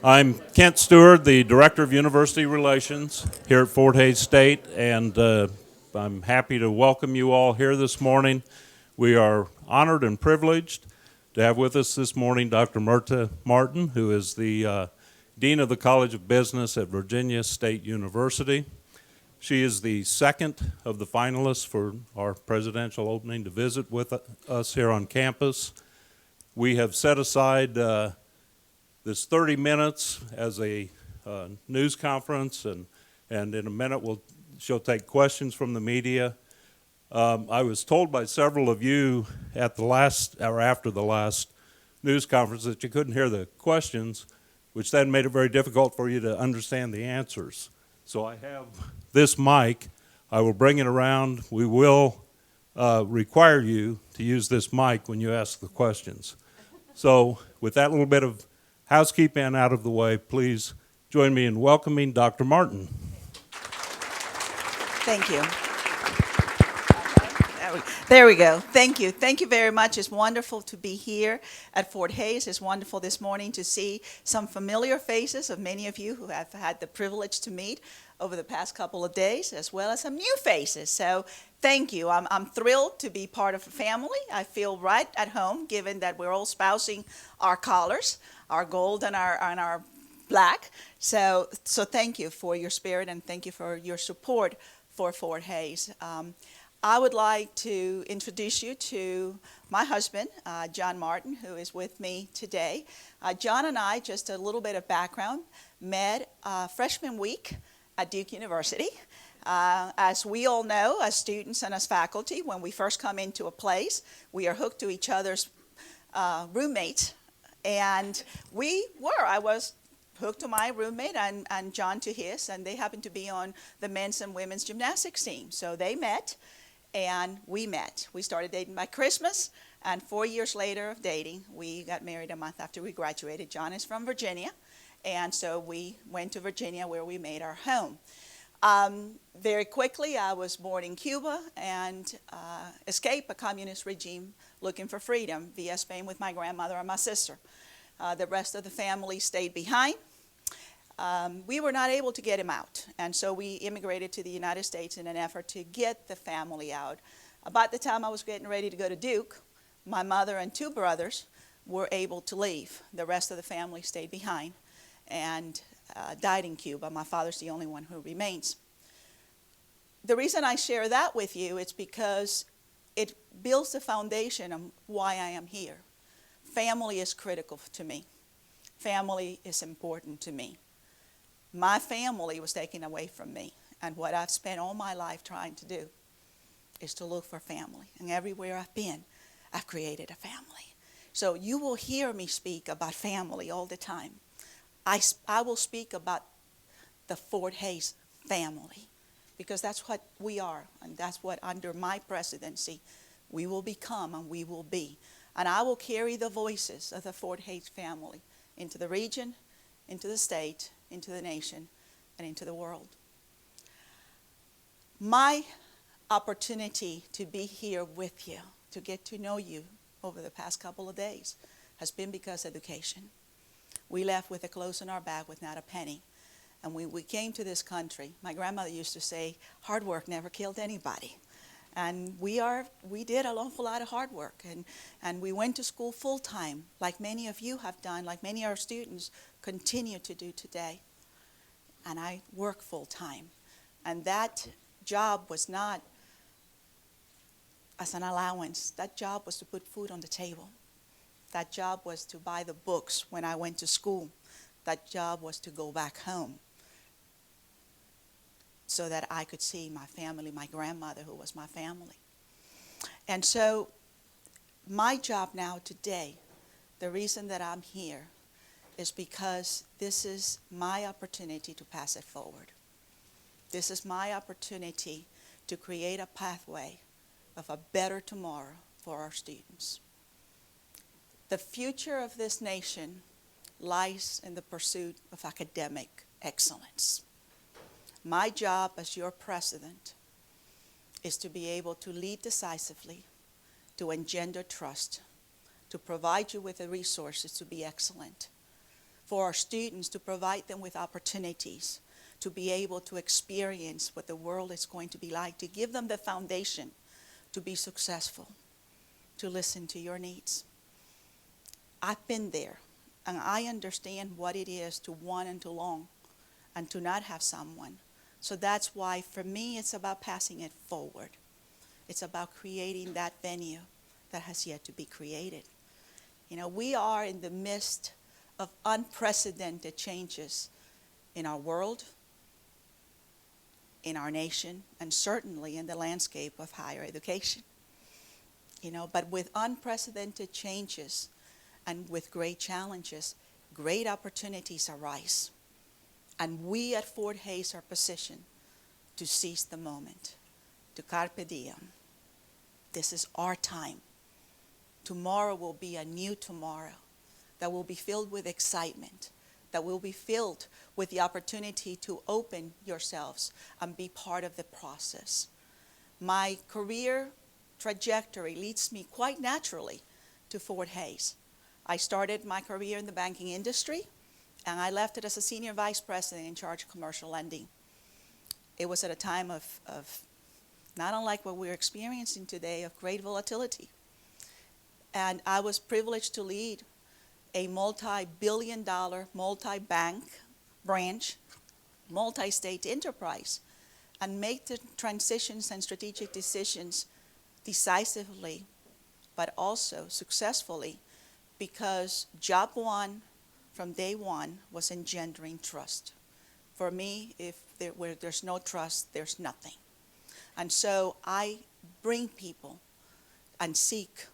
I'm Kent Stewart, the Director of University Relations here at Fort Hays State, and I'm happy to welcome you all here this morning. We are honored and privileged to have with us this morning Dr. Mirta Martin, who is the Dean of the College of Business at Virginia State University. She is the second of the finalists for our presidential opening to visit with us here on campus. We have set aside this 30 minutes as a news conference, and in a minute she'll take questions from the media. I was told by several of you at the last or after the last news conference that you couldn't hear the questions, which then made it very difficult for you to understand the answers. So I have this mic. I will bring it around. We will require you to use this mic when you ask the questions. So with that little bit of housekeeping out of the way, please join me in welcoming Dr. Martin. Thank you. There we go. Thank you. Thank you very much. It's wonderful to be here at Fort Hays. It's wonderful this morning to see some familiar faces of many of you who have had the privilege to meet over the past couple of days, as well as some new faces. So thank you. I'm thrilled to be part of a family. I feel right at home, given that we're all spousing our colors, our gold and our black. So thank you for your spirit, and thank you for your support for Fort Hays. I would like to introduce you to my husband, John Martin, who is with me today. John and I, just a little bit of background, met freshman week at Duke University. As we all know, as students and as faculty, when we first come into a place, we are hooked to each other's roommates. And I was hooked to my roommate and John to his, and they happened to be on the men's and women's gymnastics team. So they met. And we met. We started dating by Christmas, and 4 years later of dating, we got married a month after we graduated. John is from Virginia, and so we went to Virginia where we made our home. Very quickly, I was born in Cuba and escaped a communist regime looking for freedom via Spain with my grandmother and my sister. The rest of the family stayed behind. We were not able to get him out, and so we immigrated to the United States in an effort to get the family out. About the time I was getting ready to go to Duke, my mother and two brothers were able to leave. The rest of the family stayed behind and died in Cuba. My father's the only one who remains. The reason I share that with you is because it builds the foundation of why I am here. Family is critical to me. Family is important to me. My family was taken away from me, and what I've spent all my life trying to do is to look for family. And everywhere I've been, I've created a family. So you will hear me speak about family all the time. I will speak about the Fort Hays family, because that's what we are, and that's what under my presidency we will become and we will be. And I will carry the voices of the Fort Hays family into the region, into the state, into the nation, and into the world. My opportunity to be here with you, to get to know you over the past couple of days, has been because of education. We left with the clothes in our bag with not a penny. And when we came to this country, my grandmother used to say, hard work never killed anybody. And we did an awful lot of hard work, and we went to school full time, like many of you have done, like many of our students continue to do today. And I work full time. And that job was not as an allowance. That job was to put food on the table. That job was to buy the books when I went to school. That job was to go back home so that I could see my family, my grandmother, who was my family. And so my job now today, the reason that I'm here, is because this is my opportunity to pass it forward. This is my opportunity to create a pathway of a better tomorrow for our students. The future of this nation lies in the pursuit of academic excellence. My job as your president is to be able to lead decisively, to engender trust, to provide you with the resources to be excellent, for our students, to provide them with opportunities to be able to experience what the world is going to be like, to give them the foundation to be successful, to listen to your needs. I've been there, and I understand what it is to want and to long and to not have someone. So that's why, for me, it's about passing it forward. It's about creating that venue that has yet to be created. You know, we are in the midst of unprecedented changes in our world, in our nation, and certainly in the landscape of higher education. You know, but with unprecedented changes and with great challenges, great opportunities arise. And we at Fort Hays are positioned to seize the moment, to carpe diem. This is our time. Tomorrow will be a new tomorrow that will be filled with excitement, that will be filled with the opportunity to open yourselves and be part of the process. My career trajectory leads me quite naturally to Fort Hays. I started my career in the banking industry, and I left it as a senior vice president in charge of commercial lending. It was at a time of not unlike what we're experiencing today, of great volatility. And I was privileged to lead a multi-billion-dollar, multi-bank branch, multi-state enterprise, and make the transitions and strategic decisions decisively, but also successfully, because job one from day one was engendering trust. For me, where there's no trust, there's nothing. And so I bring people and seek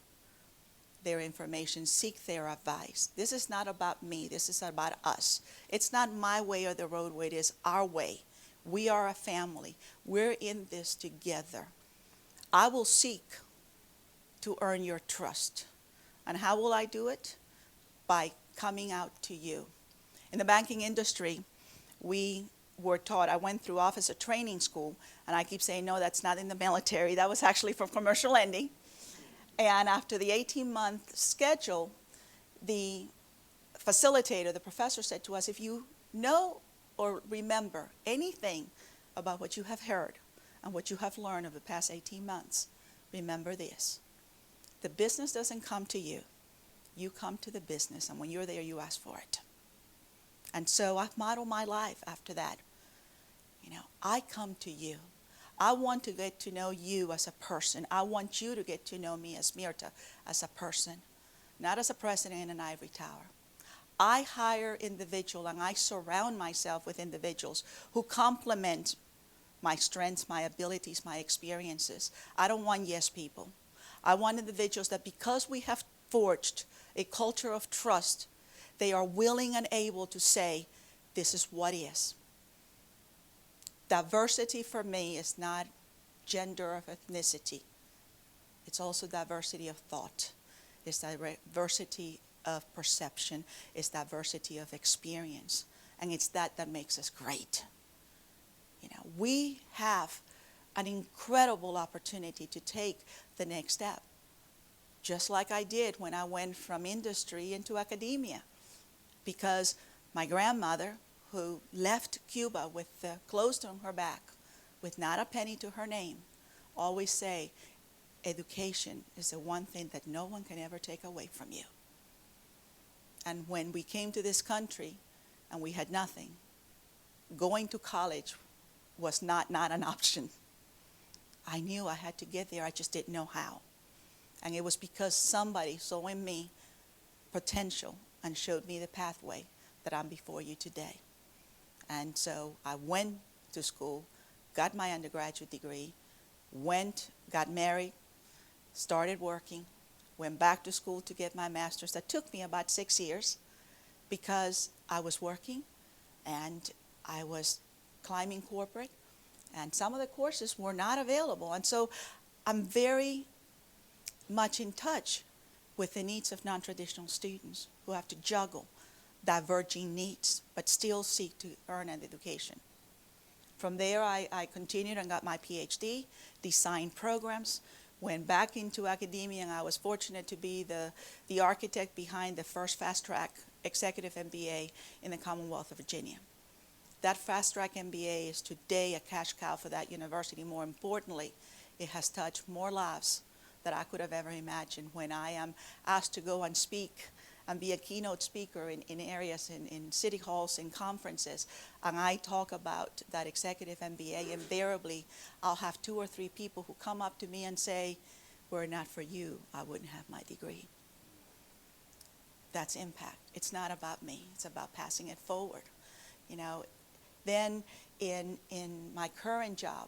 their information, seek their advice. This is not about me, this is about us. It's not my way or the roadway, it is our way. We are a family. We're in this together. I will seek to earn your trust. And how will I do it? By coming out to you. In the banking industry, we were taught, I went through officer training school, and I keep saying, no, that's not in the military. That was actually for commercial lending. And after the 18-month schedule, the facilitator, the professor, said to us, if you know or remember anything about what you have heard and what you have learned over the past 18 months, remember this. The business doesn't come to you. You come to the business, and when you're there, you ask for it. And so I've modeled my life after that. You know, I come to you. I want to get to know you as a person. I want you to get to know me as Mirta, as a person, not as a president in an ivory tower. I hire individuals, and I surround myself with individuals who complement my strengths, my abilities, my experiences. I don't want yes people. I want individuals that, because we have forged a culture of trust, they are willing and able to say, this is what is. Diversity for me is not gender or ethnicity. It's also diversity of thought. It's diversity of perception. It's diversity of experience. And it's that makes us great. You know, we have an incredible opportunity to take the next step, just like I did when I went from industry into academia, because my grandmother, who left Cuba with the clothes on her back, with not a penny to her name, always say, education is the one thing that no one can ever take away from you. And when we came to this country and we had nothing, going to college was not an option. I knew I had to get there, I just didn't know how. And it was because somebody saw in me potential and showed me the pathway that I'm before you today. And so I went to school, got my undergraduate degree, got married, started working, went back to school to get my master's. That took me about 6 years because I was working and I was climbing corporate, and some of the courses were not available. And so I'm very much in touch with the needs of non-traditional students who have to juggle diverging needs, but still seek to earn an education. From there, I continued and got my PhD, designed programs, went back into academia, and I was fortunate to be the architect behind the first fast-track executive MBA in the Commonwealth of Virginia. That fast track MBA is today a cash cow for that university. More importantly, it has touched more lives than I could have ever imagined. When I am asked to go and speak and be a keynote speaker in areas, in city halls, in conferences, and I talk about that executive MBA, invariably I'll have 2 or 3 people who come up to me and say, were it not for you, I wouldn't have my degree. That's impact. It's not about me. It's about passing it forward. You know, then in my current job,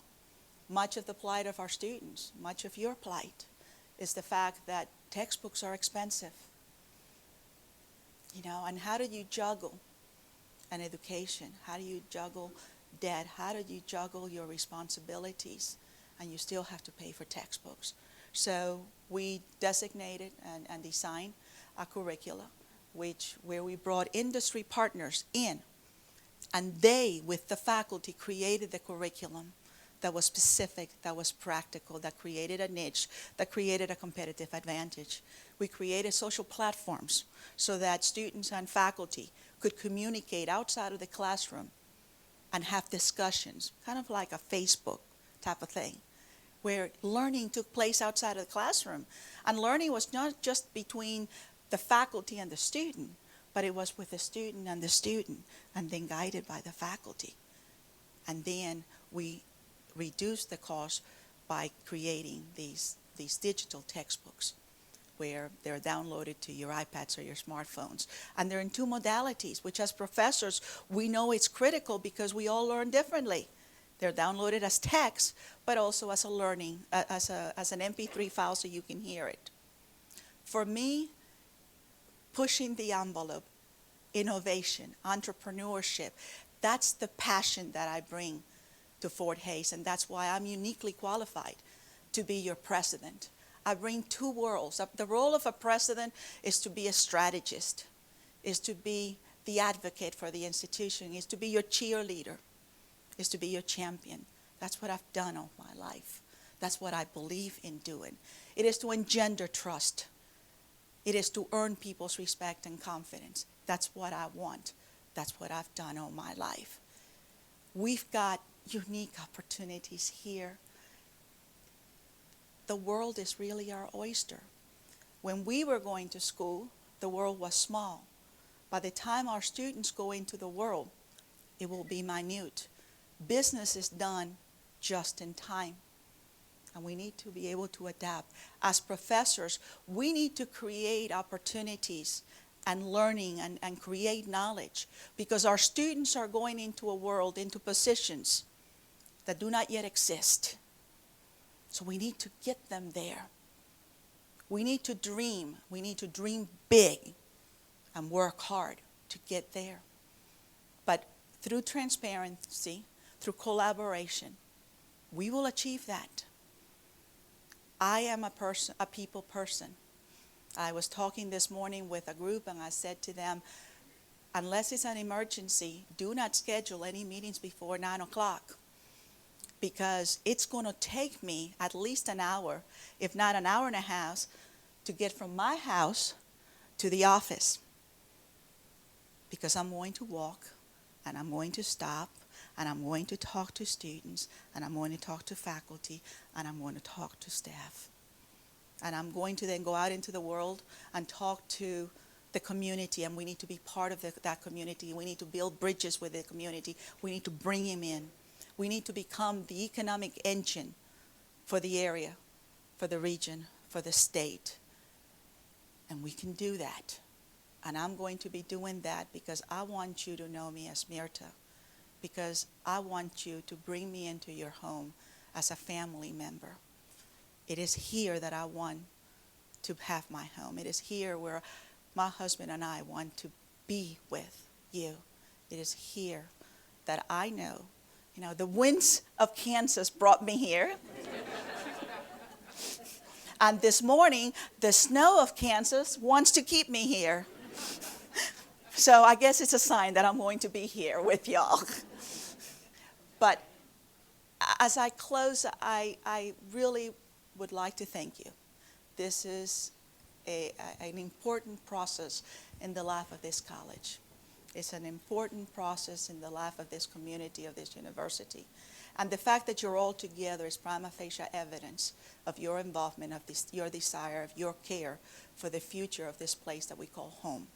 much of the plight of our students, much of your plight, is the fact that textbooks are expensive. You know, and how do you juggle an education? How do you juggle debt? How do you juggle your responsibilities? And you still have to pay for textbooks. So we designated and designed a curricula where we brought industry partners in, and they, with the faculty, created the curriculum that was specific, that was practical, that created a niche, that created a competitive advantage. We created social platforms so that students and faculty could communicate outside of the classroom and have discussions, kind of like a Facebook type of thing, where learning took place outside of the classroom. And learning was not just between the faculty and the student, but it was with the student, and then guided by the faculty. And then we reduced the cost by creating these digital textbooks where they're downloaded to your iPads or your smartphones. And they're in 2 modalities, which as professors, we know it's critical because we all learn differently. They're downloaded as text, but also as a learning, as an MP3 file so you can hear it. For me, pushing the envelope, innovation, entrepreneurship, that's the passion that I bring to Fort Hays, and that's why I'm uniquely qualified to be your president. I bring 2 worlds. The role of a president is to be a strategist, is to be the advocate for the institution, is to be your cheerleader, is to be your champion. That's what I've done all my life. That's what I believe in doing. It is to engender trust. It is to earn people's respect and confidence. That's what I want. That's what I've done all my life. We've got unique opportunities here. The world is really our oyster. When we were going to school, the world was small. By the time our students go into the world, it will be minute. Business is done just in time, and we need to be able to adapt. As professors, we need to create opportunities and learning and create knowledge, because our students are going into a world, into positions that do not yet exist. So we need to get them there. We need to dream. We need to dream big and work hard to get there. But through transparency, through collaboration, we will achieve that. I am a people person. I was talking this morning with a group, and I said to them, unless it's an emergency, do not schedule any meetings before 9 o'clock. Because it's going to take me at least an hour, if not an hour and a half, to get from my house to the office. Because I'm going to walk, and I'm going to stop, and I'm going to talk to students, and I'm going to talk to faculty, and I'm going to talk to staff. And I'm going to then go out into the world and talk to the community, and we need to be part of that community. We need to build bridges with the community. We need to bring him in. We need to become the economic engine for the area, for the region, for the state. And we can do that. And I'm going to be doing that because I want you to know me as Mirta, because I want you to bring me into your home as a family member. It is here that I want to have my home. It is here where my husband and I want to be with you. It is here that I know, the winds of Kansas brought me here. And this morning, the snow of Kansas wants to keep me here. So I guess it's a sign that I'm going to be here with y'all. But as I close, I really would like to thank you. This is an important process in the life of this college. It's an important process in the life of this community, of this university. And the fact that you're all together is prima facie evidence of your involvement, of this, your desire, of your care for the future of this place that we call home.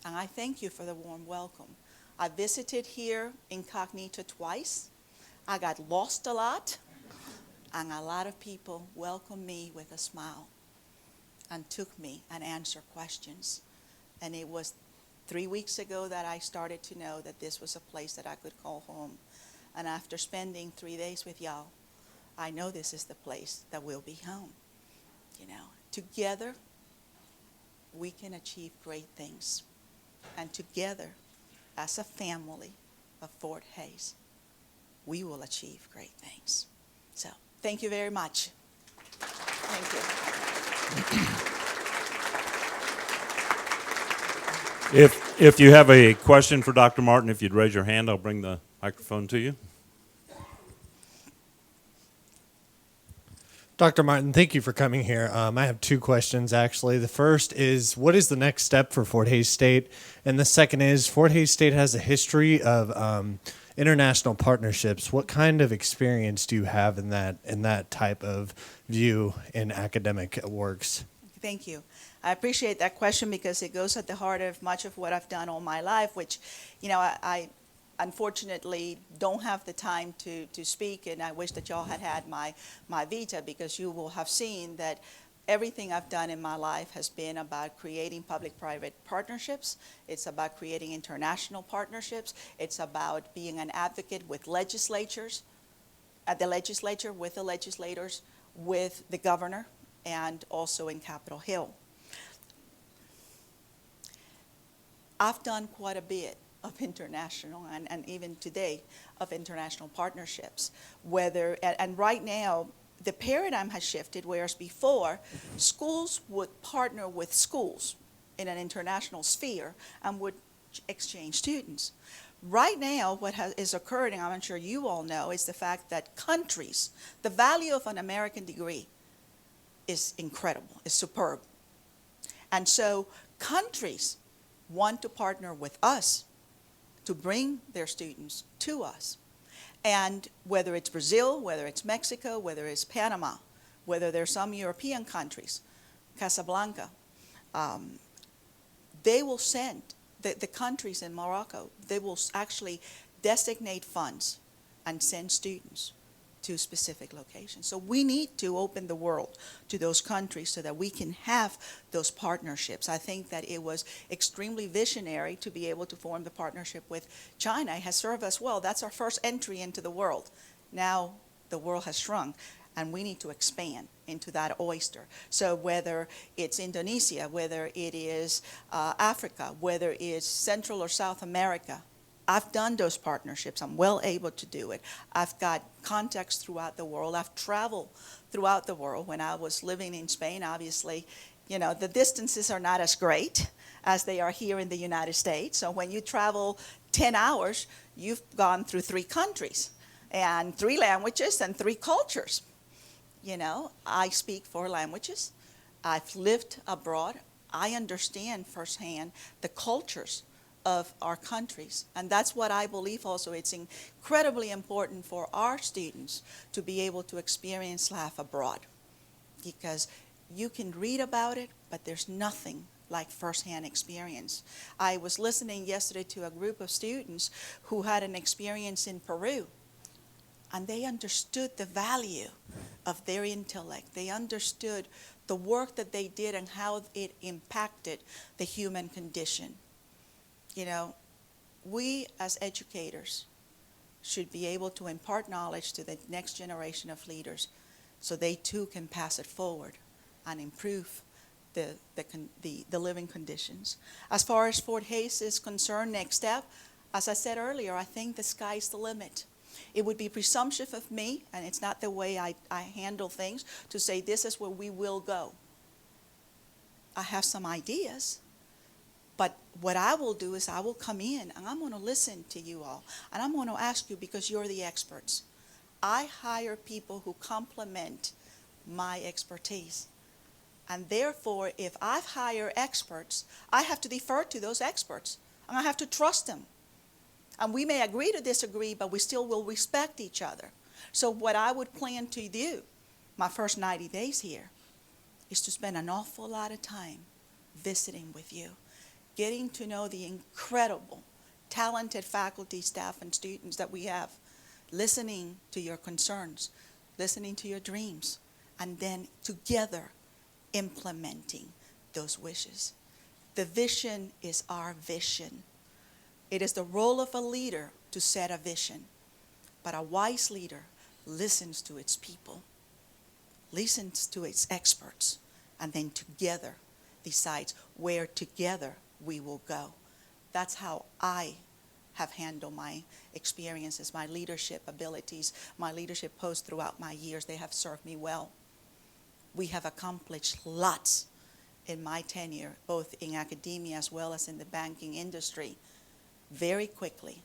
And I thank you for the warm welcome. I visited here incognito twice. I got lost a lot, and a lot of people welcomed me with a smile and took me and answered questions. And it was 3 weeks ago that I started to know that this was a place that I could call home. And after spending 3 days with y'all, I know this is the place that will be home. You know, together, we can achieve great things. And together, as a family of Fort Hays, we will achieve great things. So, thank you very much. Thank you. If you have a question for Dr. Martin, if you'd raise your hand, I'll bring the microphone to you. Dr. Martin, thank you for coming here. I have two questions, actually. The first is, what is the next step for Fort Hays State? And the second is, Fort Hays State has a history of international partnerships. What kind of experience do you have in that type of view in academic works? Thank you. I appreciate that question because it goes at the heart of much of what I've done all my life, which, you know, I unfortunately don't have the time to speak, and I wish that y'all had my vita, because you will have seen that everything I've done in my life has been about creating public-private partnerships. It's about creating international partnerships. It's about being an advocate with legislatures, at the legislature, with the legislators, with the governor, and also in Capitol Hill. I've done quite a bit of international, and even today, of international partnerships. And right now, the paradigm has shifted, whereas before, schools would partner with schools in an international sphere and would exchange students. Right now, what is occurring, I'm sure you all know, is the fact that countries, the value of an American degree is incredible, is superb. And so countries want to partner with us to bring their students to us. And whether it's Brazil, whether it's Mexico, whether it's Panama, whether there's some European countries, Casablanca, they will send, the countries in Morocco, they will actually designate funds and send students to specific locations. So we need to open the world to those countries so that we can have those partnerships. I think that it was extremely visionary to be able to form the partnership with China. It has served us well. That's our first entry into the world. Now the world has shrunk, and we need to expand into that oyster. So whether it's Indonesia, whether it is Africa, whether it's Central or South America, I've done those partnerships. I'm well able to do it. I've got contacts throughout the world. I've traveled throughout the world. When I was living in Spain, obviously, you know, the distances are not as great as they are here in the United States. So when you travel 10 hours, you've gone through 3 countries and 3 languages and 3 cultures. You know, I speak 4 languages. I've lived abroad. I understand firsthand the cultures of our countries. And that's what I believe also. It's incredibly important for our students to be able to experience life abroad, because you can read about it, but there's nothing like firsthand experience. I was listening yesterday to a group of students who had an experience in Peru, and they understood the value of their intellect. They understood the work that they did and how it impacted the human condition. You know, we as educators should be able to impart knowledge to the next generation of leaders so they too can pass it forward and improve the living conditions. As far as Fort Hays is concerned, next step, as I said earlier, I think the sky's the limit. It would be presumptuous of me, and it's not the way I handle things, to say this is where we will go. I have some ideas. But what I will do is I will come in and I'm going to listen to you all. And I'm going to ask you, because you're the experts. I hire people who complement my expertise. And therefore, if I hire experts, I have to defer to those experts, and I have to trust them. And we may agree to disagree, but we still will respect each other. So what I would plan to do, my first 90 days here, is to spend an awful lot of time visiting with you, getting to know the incredible, talented faculty, staff, and students that we have, listening to your concerns, listening to your dreams, and then together implementing those wishes. The vision is our vision. It is the role of a leader to set a vision, but a wise leader listens to its people, listens to its experts, and then together decides where together we will go. That's how I have handled my experiences, my leadership abilities, my leadership posts throughout my years. They have served me well. We have accomplished lots in my tenure, both in academia as well as in the banking industry, very quickly,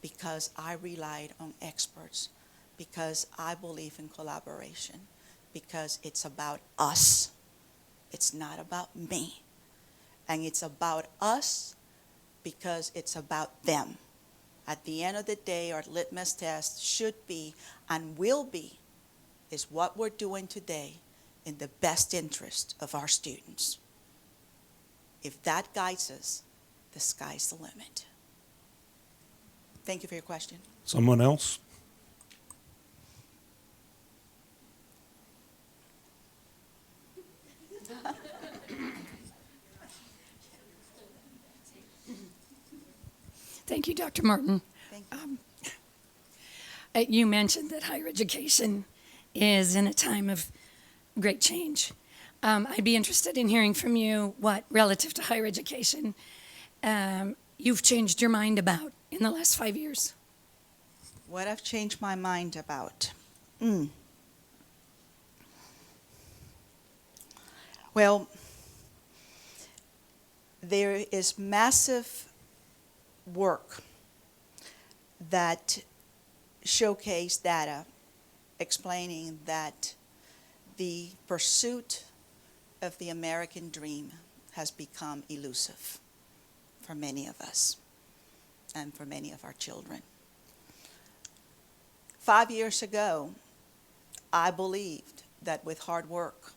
because I relied on experts, because I believe in collaboration, because it's about us. It's not about me. And it's about us because it's about them. At the end of the day, our litmus test should be and will be, is what we're doing today in the best interest of our students. If that guides us, the sky's the limit. Thank you for your question. Someone else? Thank you, Dr. Martin. Thank you. You mentioned that higher education is in a time of great change. I'd be interested in hearing from you what, relative to higher education, you've changed your mind about in the last 5 years. What I've changed my mind about. Well, there is massive work that showcase data explaining that the pursuit of the American dream has become elusive for many of us and for many of our children. 5 years ago, I believed that with hard work,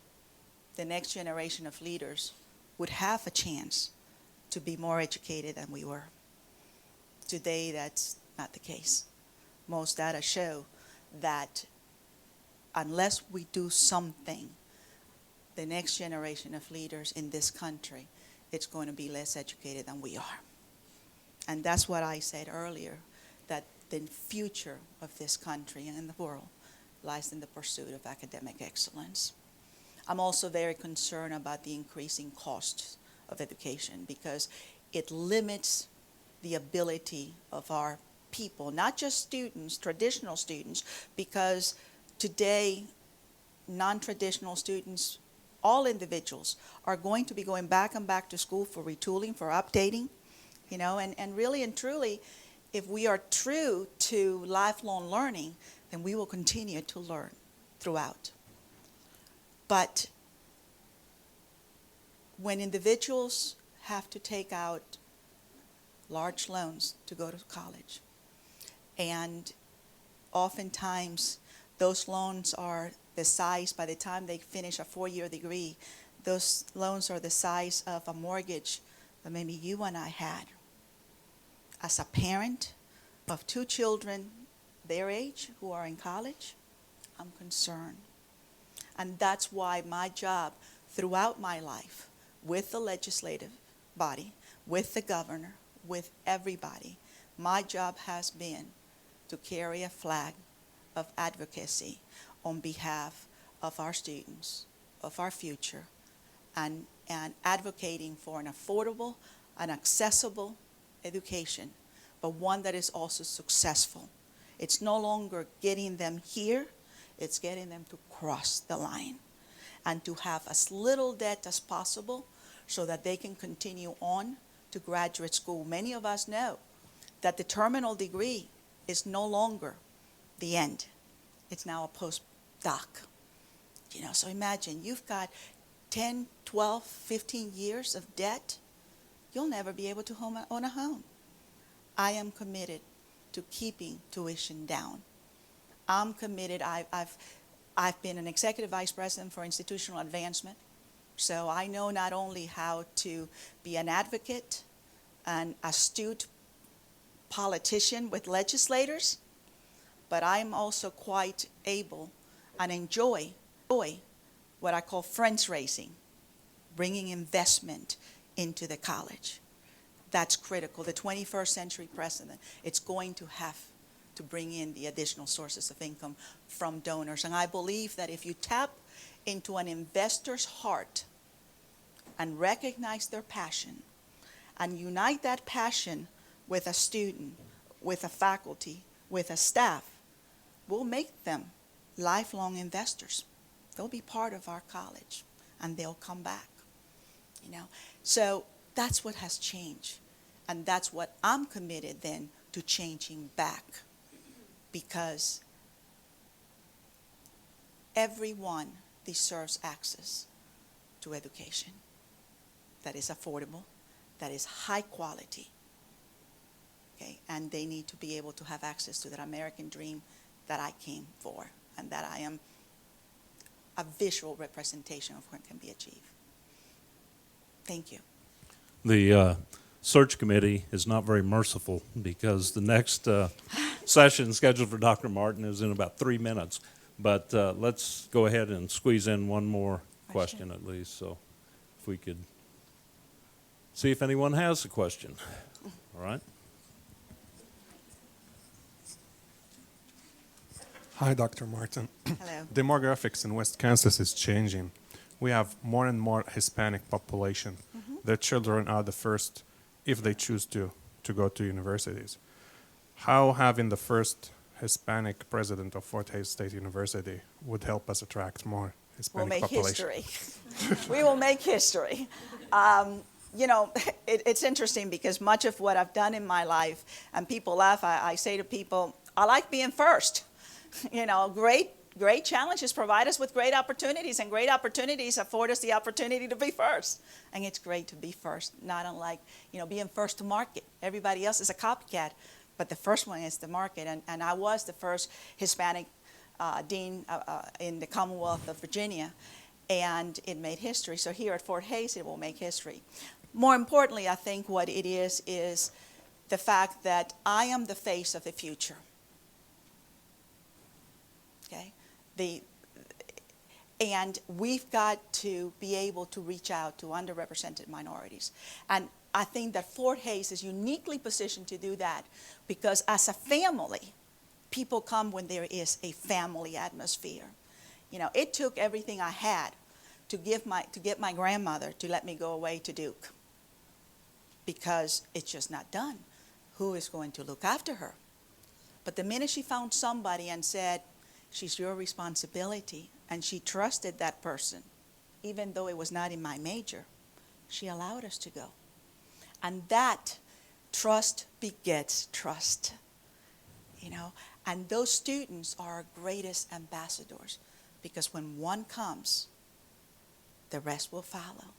the next generation of leaders would have a chance to be more educated than we were. Today, that's not the case. Most data show that unless we do something, the next generation of leaders in this country, it's going to be less educated than we are. And that's what I said earlier, that the future of this country and in the world lies in the pursuit of academic excellence. I'm also very concerned about the increasing costs of education because it limits the ability of our people, not just students, traditional students, because today non-traditional students, all individuals, are going to be going back and back to school for retooling, for updating, and really and truly, if we are true to lifelong learning, then we will continue to learn throughout. But when individuals have to take out large loans to go to college, and oftentimes those loans are the size, by the time they finish a 4-year degree, those loans are the size of a mortgage that maybe you and I had. As a parent of 2 children their age who are in college, I'm concerned. And that's why my job throughout my life with the legislative body, with the governor, with everybody, my job has been to carry a flag of advocacy on behalf of our students, of our future, and advocating for an affordable and accessible education, but one that is also successful. It's no longer getting them here, it's getting them to cross the line and to have as little debt as possible so that they can continue on to graduate school. Many of us know that the terminal degree is no longer the end. It's now a postdoc. So imagine you've got 10, 12, 15 years of debt, you'll never be able to own a home. I am committed to keeping tuition down. I'm committed. I've been an executive vice president for institutional advancement, so I know not only how to be an advocate, an astute politician with legislators, but I'm also quite able and enjoy what I call friends raising, bringing investment into the college. That's critical. The 21st century president, it's going to have to bring in the additional sources of income from donors. And I believe that if you tap into an investor's heart and recognize their passion and unite that passion with a student, with a faculty, with a staff, we'll make them lifelong investors. They'll be part of our college and they'll come back, you know. So that's what has changed. And that's what I'm committed then to changing back, because everyone deserves access to education that is affordable, that is high quality, okay? And they need to be able to have access to that American dream that I came for, and that I am a visual representation of what can be achieved. Thank you. The search committee is not very merciful because the next session scheduled for Dr. Martin is in about 3 minutes. But let's go ahead and squeeze in one more question at least. So if we could see if anyone has a question. All right. Hi, Dr. Martin. Hello. Demographics in West Kansas is changing. We have more and more Hispanic population. Their children are the first, if they choose to go to universities. How having the first Hispanic president of Fort Hays State University would help us attract more We'll Hispanic make population? history. We will make history. You know, it's interesting because much of what I've done in my life, and people laugh, I say to people, I like being first. You know, great challenges provide us with great opportunities, and great opportunities afford us the opportunity to be first. And it's great to be first, not unlike, you know, being first to market. Everybody else is a copycat, but the first one is the market. And I was the first Hispanic dean in the Commonwealth of Virginia, and it made history. So here at Fort Hays, it will make history. More importantly, I think what it is the fact that I am the face of the future. Okay? And we've got to be able to reach out to underrepresented minorities. And I think that Fort Hays is uniquely positioned to do that, because as a family, people come when there is a family atmosphere. You know, it took everything I had to get my grandmother to let me go away to Duke, because it's just not done. Who is going to look after her? But the minute she found somebody and said, she's your responsibility, and she trusted that person, even though it was not in my major, she allowed us to go. And that trust begets trust, you know. And those students are our greatest ambassadors, because when one comes, the rest will follow.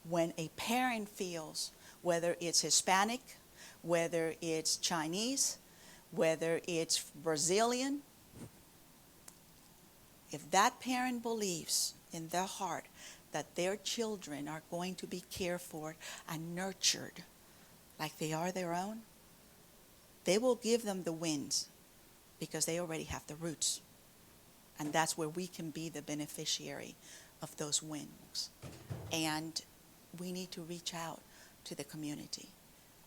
When a parent feels, whether it's Hispanic, whether it's Chinese, whether it's Brazilian, if that parent believes in their heart that their children are going to be cared for and nurtured like they are their own, they will give them the wins, because they already have the roots. And that's where we can be the beneficiary of those wins. And we need to reach out to the community.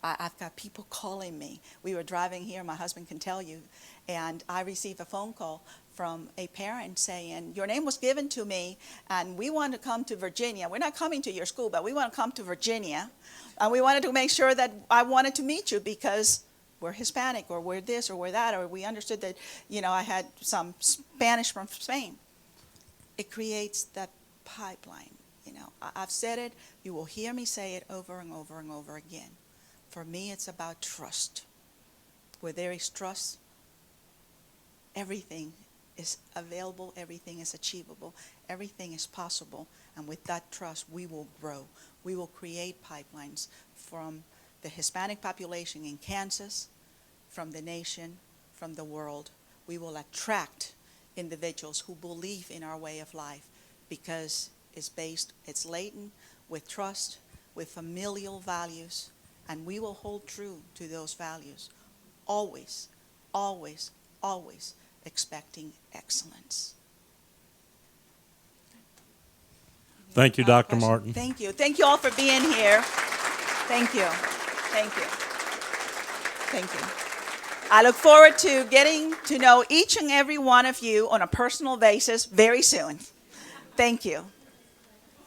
I've got people calling me. We were driving here, my husband can tell you, and I received a phone call from a parent saying, your name was given to me, and we want to come to Virginia. We're not coming to your school, but we want to come to Virginia. And we wanted to make sure that I wanted to meet you because we're Hispanic, or we're this, or we're that, or we understood that, you know, I had some Spanish from Spain. It creates that pipeline, you know. I've said it. You will hear me say it over and over and over again. For me, it's about trust. Where there is trust, everything is available, everything is achievable, everything is possible. And with that trust, we will grow. We will create pipelines from the Hispanic population in Kansas, from the nation, from the world. We will attract individuals who believe in our way of life because it's laden with trust, with familial values, and we will hold true to those values, always, always, always expecting excellence. Thank you, Another Dr. question? Martin. Thank you. Thank you all for being here. Thank you. Thank you. Thank you. I look forward to getting to know each and every one of you on a personal basis very soon. Thank you.